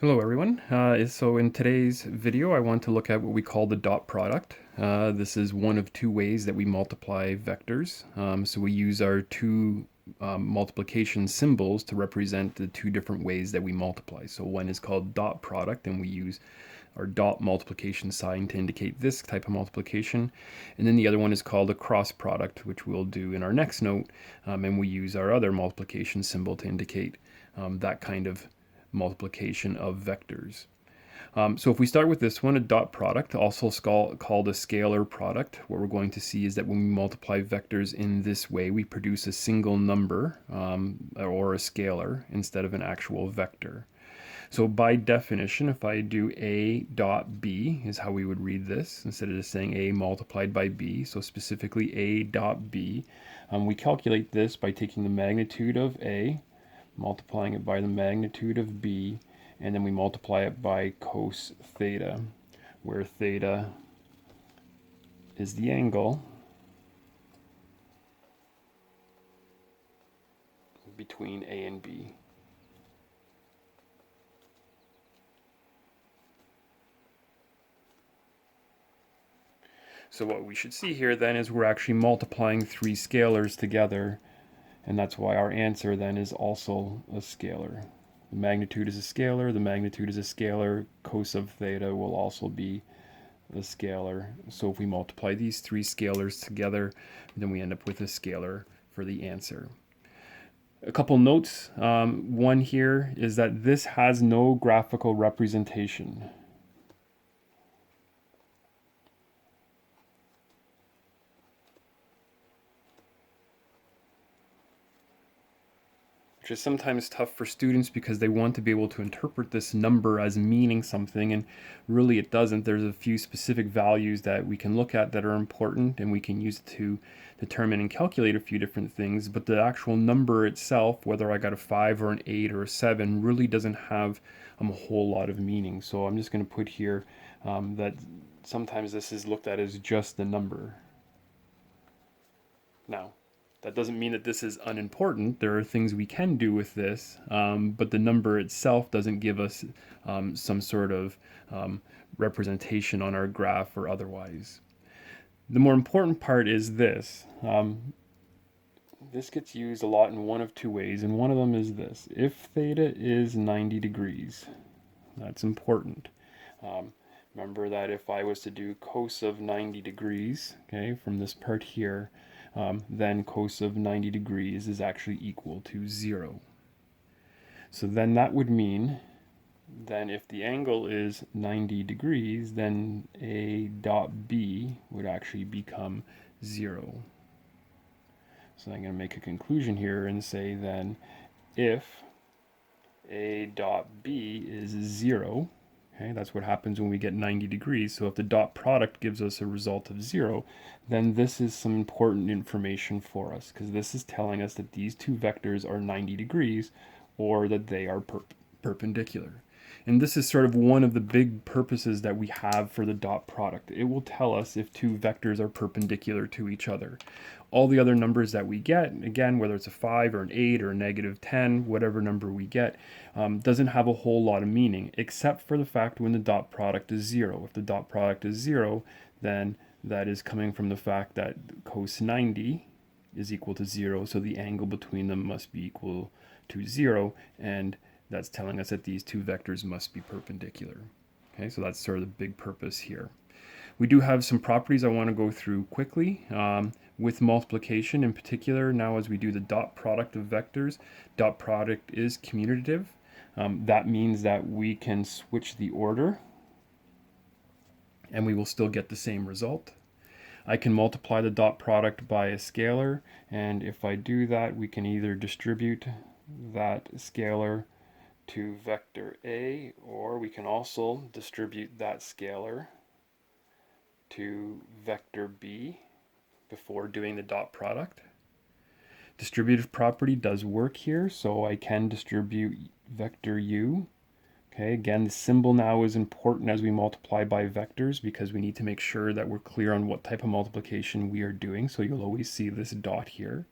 Hello everyone. So in today's video I want to look at what we call the dot product. This is one of two ways that we multiply vectors. So we use our two multiplication symbols to represent the two different ways that we multiply. So one is called dot product, and we use our dot multiplication sign to indicate this type of multiplication. And then the other one is called a cross product, which we'll do in our next note. And we use our other multiplication symbol to indicate that kind of multiplication of vectors. So if we start with this one, a dot product, also called a scalar product, what we're going to see is that when we multiply vectors in this way, we produce a single number or a scalar instead of an actual vector. So by definition, if I do A dot B is how we would read this, instead of just saying A multiplied by B. So specifically A dot B, we calculate this by taking the magnitude of A, multiplying it by the magnitude of B, and then we multiply it by cos theta, where theta is the angle between A and B. So what we should see here then is we're actually multiplying three scalars together, and that's why our answer then is also a scalar. The magnitude is a scalar, the magnitude is a scalar, cos of theta will also be a scalar. So if we multiply these three scalars together, then we end up with a scalar for the answer. A couple notes. One here is that this has no graphical representation. Which is sometimes tough for students because they want to be able to interpret this number as meaning something, and really it doesn't. There's a few specific values that we can look at that are important, and we can use it to determine and calculate a few different things, but the actual number itself, whether I got a 5 or an 8 or a 7, really doesn't have a whole lot of meaning. So I'm just going to put here that sometimes this is looked at as just the number. Now, that doesn't mean that this is unimportant. There are things we can do with this, but the number itself doesn't give us some sort of representation on our graph or otherwise. The more important part is this. This gets used a lot in one of two ways, and one of them is this. If theta is 90 degrees, that's important. Remember that if I was to do cos of 90 degrees, okay, from this part here, then cos of 90 degrees is actually equal to 0. So then that would mean then if the angle is 90 degrees, then A dot B would actually become 0. So I'm going to make a conclusion here and say then if A dot B is 0, okay, that's what happens when we get 90 degrees. So if the dot product gives us a result of 0, then this is some important information for us, because this is telling us that these two vectors are 90 degrees or that they are perpendicular. And this is sort of one of the big purposes that we have for the dot product. It will tell us if two vectors are perpendicular to each other. All the other numbers that we get, again, whether it's a 5 or an 8 or a negative 10, whatever number we get, doesn't have a whole lot of meaning, except for the fact when the dot product is 0. If the dot product is 0, then that is coming from the fact that cos 90 is equal to 0, so the angle between them must be equal to 0, and that's telling us that these two vectors must be perpendicular. Okay, so that's sort of the big purpose here. We do have some properties I want to go through quickly. With multiplication in particular, now as we do the dot product of vectors, dot product is commutative. That means that we can switch the order and we will still get the same result. I can multiply the dot product by a scalar, and if I do that, we can either distribute that scalar to vector A, or we can also distribute that scalar to vector B before doing the dot product. Distributive property does work here, so I can distribute vector U. Okay, again, the symbol now is important as we multiply by vectors because we need to make sure that we're clear on what type of multiplication we are doing. So you'll always see this dot here.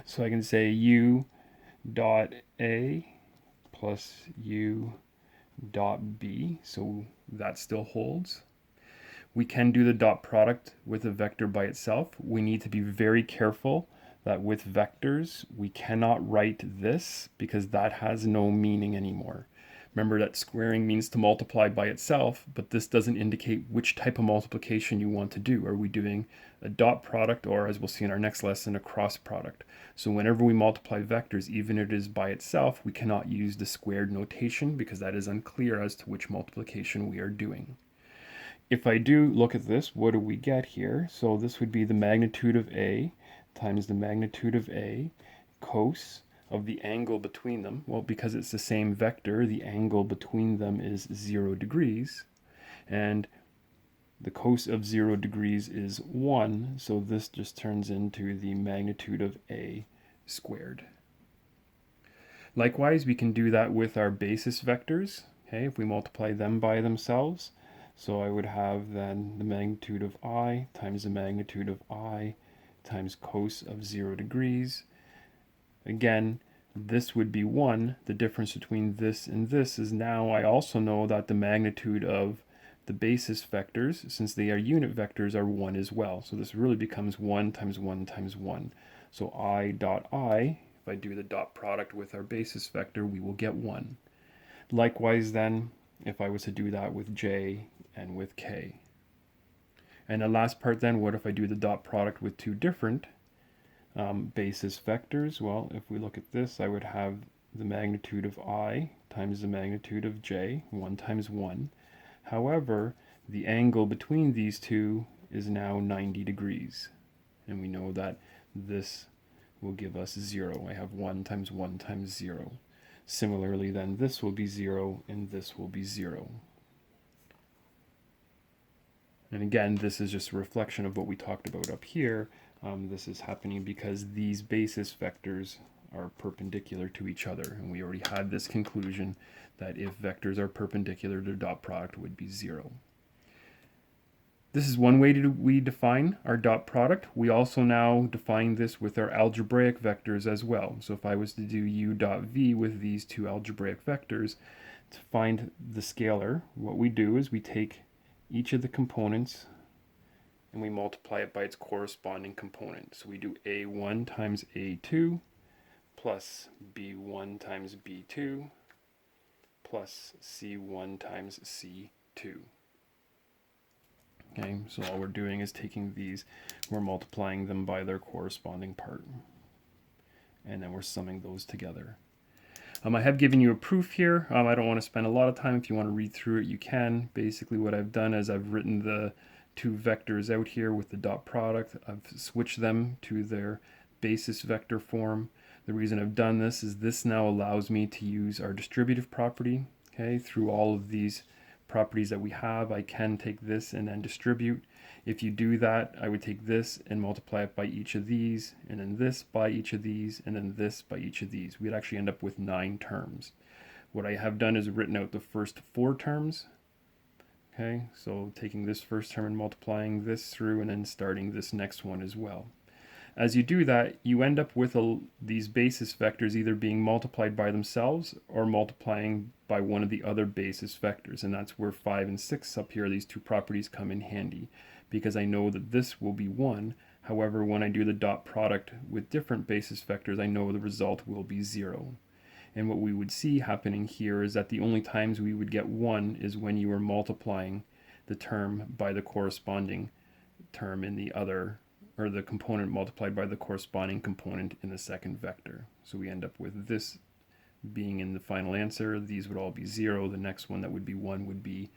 So I can say U dot A plus U dot b, so that still holds. We can do the dot product with a vector by itself. We need to be very careful that with vectors, we cannot write this because that has no meaning anymore. Remember that squaring means to multiply by itself, but this doesn't indicate which type of multiplication you want to do. Are we doing a dot product, or as we'll see in our next lesson, a cross product? So whenever we multiply vectors, even if it is by itself, we cannot use the squared notation because that is unclear as to which multiplication we are doing. If I do look at this, what do we get here? So this would be the magnitude of A times the magnitude of A, cos of the angle between them. Well, because it's the same vector, the angle between them is 0 degrees. And the cos of 0 degrees is 1, so this just turns into the magnitude of A squared. Likewise, we can do that with our basis vectors. Okay, if we multiply them by themselves, so I would have then the magnitude of I times the magnitude of I times cos of 0 degrees. Again, this would be 1. The difference between this and this is now I also know that the magnitude of the basis vectors, since they are unit vectors, are 1 as well. So this really becomes 1 times 1 times 1. So I dot I, if I do the dot product with our basis vector, we will get 1. Likewise then, if I was to do that with j and with k. And the last part then, what if I do the dot product with two different basis vectors? Well, if we look at this, I would have the magnitude of I times the magnitude of j, 1 times 1. However, the angle between these two is now 90 degrees. And we know that this will give us 0. I have 1 times 1 times 0. Similarly, then this will be 0 and this will be 0. And again, this is just a reflection of what we talked about up here. This is happening because these basis vectors are perpendicular to each other. And we already had this conclusion that if vectors are perpendicular, their dot product would be 0. This is one way we define our dot product. We also now define this with our algebraic vectors as well. So if I was to do u dot v with these two algebraic vectors, to find the scalar, what we do is we take each of the components and we multiply it by its corresponding component. So we do a1 times a2 plus b1 times b2 plus c1 times c2. Okay, so all we're doing is taking these, we're multiplying them by their corresponding part, and then we're summing those together. I have given you a proof here. I don't want to spend a lot of time. If you want to read through it, you can. Basically what I've done is I've written the two vectors out here with the dot product. I've switched them to their basis vector form. The reason I've done this is this now allows me to use our distributive property. Okay, through all of these properties that we have, I can take this and then distribute. If you do that, I would take this and multiply it by each of these, and then this by each of these, and then this by each of these. We'd actually end up with 9 terms. What I have done is written out the first 4 terms. Okay, so taking this first term and multiplying this through, and then starting this next one as well. As you do that, you end up with these basis vectors either being multiplied by themselves or multiplying by one of the other basis vectors. And that's where 5 and 6 up here, these two properties come in handy, because I know that this will be 1. However, when I do the dot product with different basis vectors, I know the result will be 0. And what we would see happening here is that the only times we would get 1 is when you are multiplying the term by the corresponding term in the other, or the component multiplied by the corresponding component in the second vector. So we end up with this being in the final answer. These would all be 0. The next one that would be 1 would be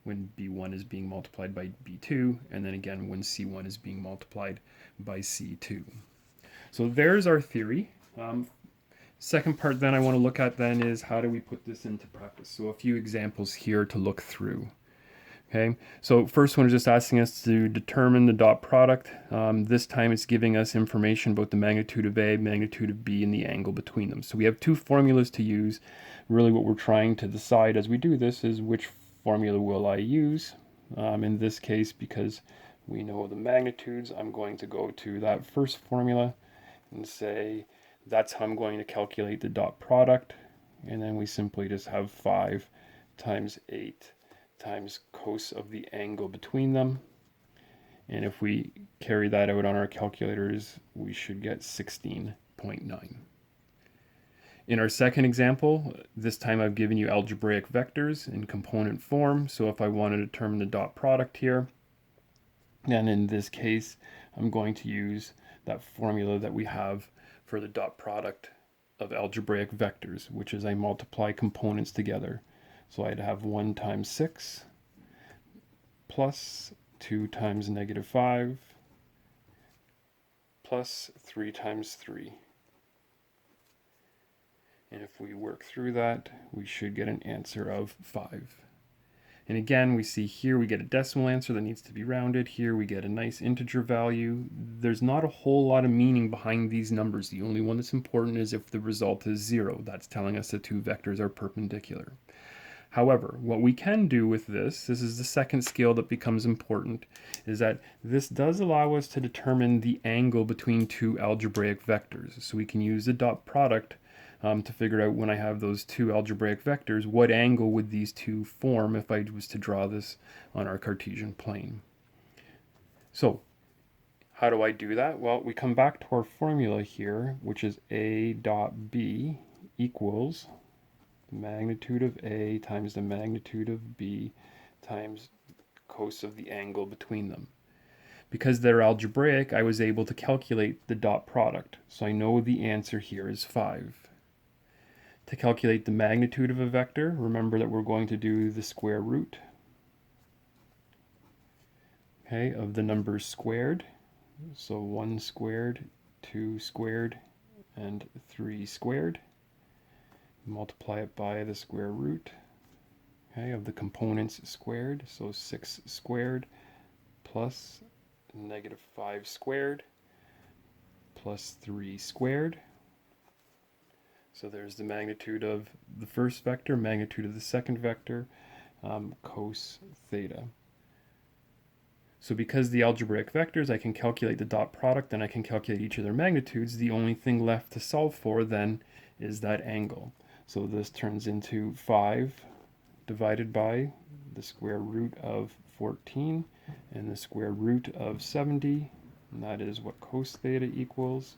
when b1 is being multiplied by b2, and then again when c1 is being multiplied by c2. So there's our theory. Second part then I want to look at then is how do we put this into practice. So a few examples here to look through. Okay, so first one is just asking us to determine the dot product. This time it's giving us information about the magnitude of A, magnitude of B, and the angle between them. So we have two formulas to use. Really what we're trying to decide as we do this is which formula will I use. In this case, because we know the magnitudes, I'm going to go to that first formula and say that's how I'm going to calculate the dot product. And then we simply just have 5 times 8 times cos of the angle between them. And if we carry that out on our calculators, we should get 16.9. In our second example, this time I've given you algebraic vectors in component form. So if I want to determine the dot product here, and in this case, I'm going to use that formula that we have for the dot product of algebraic vectors, which is I multiply components together. So I'd have 1 times 6 plus 2 times -5 plus 3 times 3. And if we work through that, we should get an answer of 5. And again, we see here we get a decimal answer that needs to be rounded. Here we get a nice integer value. There's not a whole lot of meaning behind these numbers. The only one that's important is if the result is 0. That's telling us the two vectors are perpendicular. However, what we can do with this is the second skill that becomes important, is that this does allow us to determine the angle between two algebraic vectors. So we can use the dot product to figure out, when I have those two algebraic vectors, what angle would these two form if I was to draw this on our Cartesian plane. So how do I do that? Well, we come back to our formula here, which is A dot B equals the magnitude of A times the magnitude of B times cos of the angle between them. Because they're algebraic, I was able to calculate the dot product. So I know the answer here is 5. To calculate the magnitude of a vector, remember that we're going to do the square root, okay, of the numbers squared. So 1 squared, 2 squared, and 3 squared. Multiply it by the square root, okay, of the components squared. So 6 squared plus -5 squared plus 3 squared. So there's the magnitude of the first vector, magnitude of the second vector, cos theta. So because the algebraic vectors, I can calculate the dot product and I can calculate each of their magnitudes. The only thing left to solve for then is that angle. So this turns into 5 divided by the square root of 14 and the square root of 70, and that is what cos theta equals.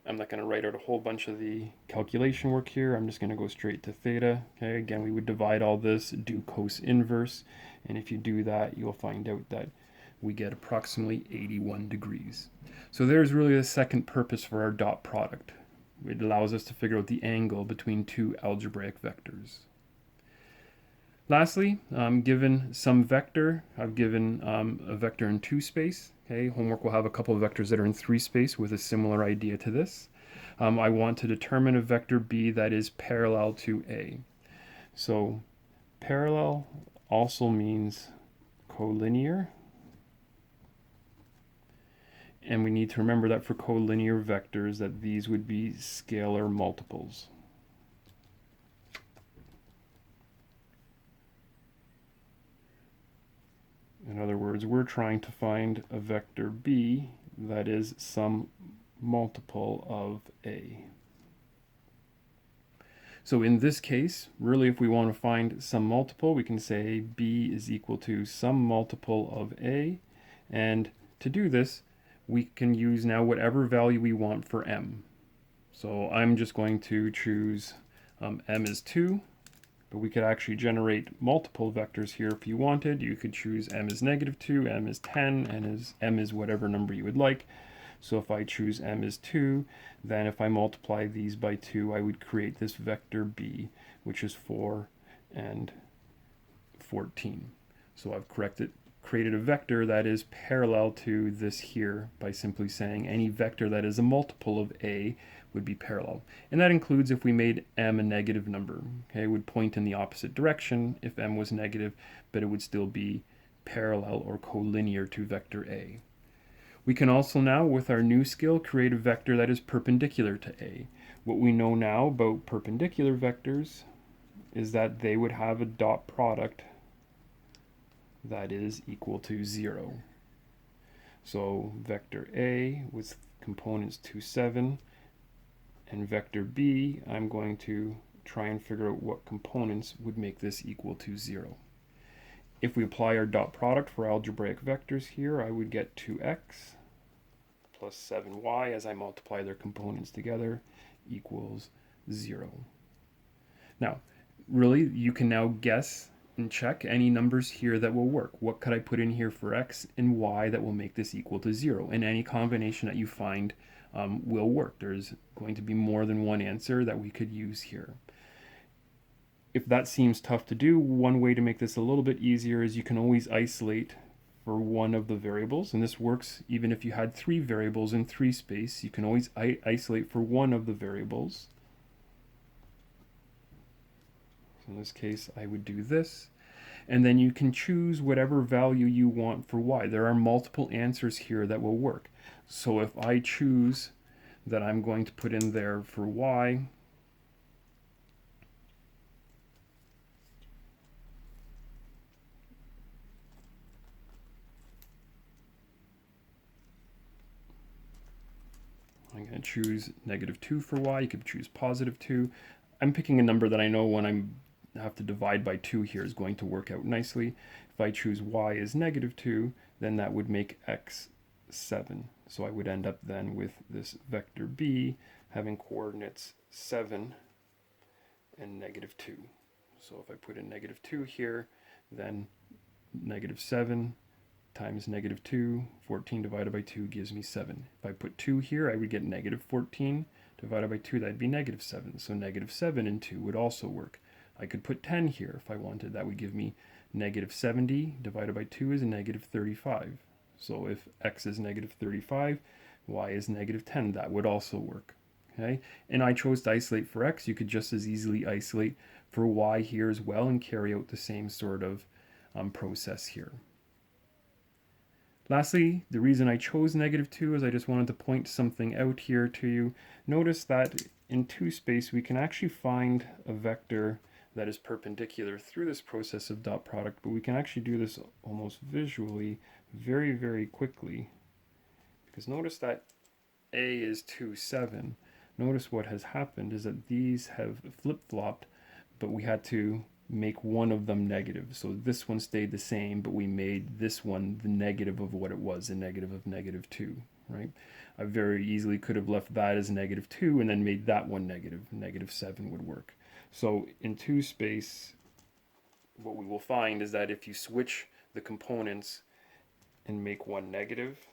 I'm not going to write out a whole bunch of the calculation work here. I'm just going to go straight to theta. Okay, again, we would divide all this, do cos inverse, and if you do that, you'll find out that we get approximately 81 degrees. So there's really the second purpose for our dot product. It allows us to figure out the angle between two algebraic vectors. Lastly, given some vector, I've given a vector in 2 space. Okay, homework will have a couple of vectors that are in 3 space with a similar idea to this. I want to determine a vector B that is parallel to A. So parallel also means collinear. And we need to remember that for collinear vectors that these would be scalar multiples. In other words, we're trying to find a vector B that is some multiple of A. So in this case, really if we want to find some multiple, we can say B is equal to some multiple of A. And to do this, we can use now whatever value we want for M. So I'm just going to choose M is 2. But we could actually generate multiple vectors here if you wanted. You could choose M is -2, M is 10, and M is whatever number you would like. So if I choose M is 2, then if I multiply these by 2, I would create this vector B, which is 4 and 14. So I've created a vector that is parallel to this here by simply saying any vector that is a multiple of A would be parallel. And that includes if we made M a negative number. Okay, it would point in the opposite direction if M was negative, but it would still be parallel or collinear to vector A. We can also now, with our new skill, create a vector that is perpendicular to A. What we know now about perpendicular vectors is that they would have a dot product that is equal to 0. So vector A with components 2, 7, and vector B, I'm going to try and figure out what components would make this equal to 0. If we apply our dot product for algebraic vectors here, I would get 2x plus 7y as I multiply their components together equals 0. Now, really, you can now guess and check any numbers here that will work. What could I put in here for x and y that will make this equal to 0? And any combination that you find will work. There's going to be more than one answer that we could use here. If that seems tough to do, one way to make this a little bit easier is you can always isolate for one of the variables, and this works even if you had 3 variables in 3 space. You can always isolate for one of the variables. So in this case, I would do this, and then you can choose whatever value you want for y. There are multiple answers here that will work. So if I choose that I'm going to put in there for y, I'm going to choose -2 for y. You could choose +2. I'm picking a number that I know when I have to divide by 2 here is going to work out nicely. If I choose y as -2, then that would make x 7. So I would end up then with this vector b having coordinates 7 and -2. So if I put in -2 here, then -7 times -2, 14 divided by 2 gives me 7. If I put 2 here, I would get -14 divided by 2, that'd be -7. So -7 and 2 would also work. I could put 10 here if I wanted. That would give me -70 divided by 2 is a -35. So if x is -35, y is -10, that would also work. Okay, and I chose to isolate for x. You could just as easily isolate for y here as well and carry out the same sort of process here. Lastly, the reason I chose -2 is I just wanted to point something out here to you. Notice that in 2 space we can actually find a vector that is perpendicular through this process of dot product, but we can actually do this almost visually very, very quickly. Because notice that A is 2, 7. Notice what has happened is that these have flip-flopped, but we had to make one of them negative. So this one stayed the same, but we made this one the negative of what it was, the negative of -2, right? I very easily could have left that as -2 and then made that one negative. -7 would work. So in 2 space, what we will find is that if you switch the components and make one negative,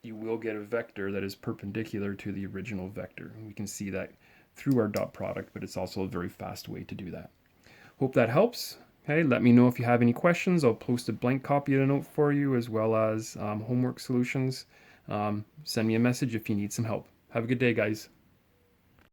you will get a vector that is perpendicular to the original vector. We can see that through our dot product, but it's also a very fast way to do that. Hope that helps. Okay, let me know if you have any questions. I'll post a blank copy of the note for you, as well as homework solutions. Send me a message if you need some help. Have a good day, guys.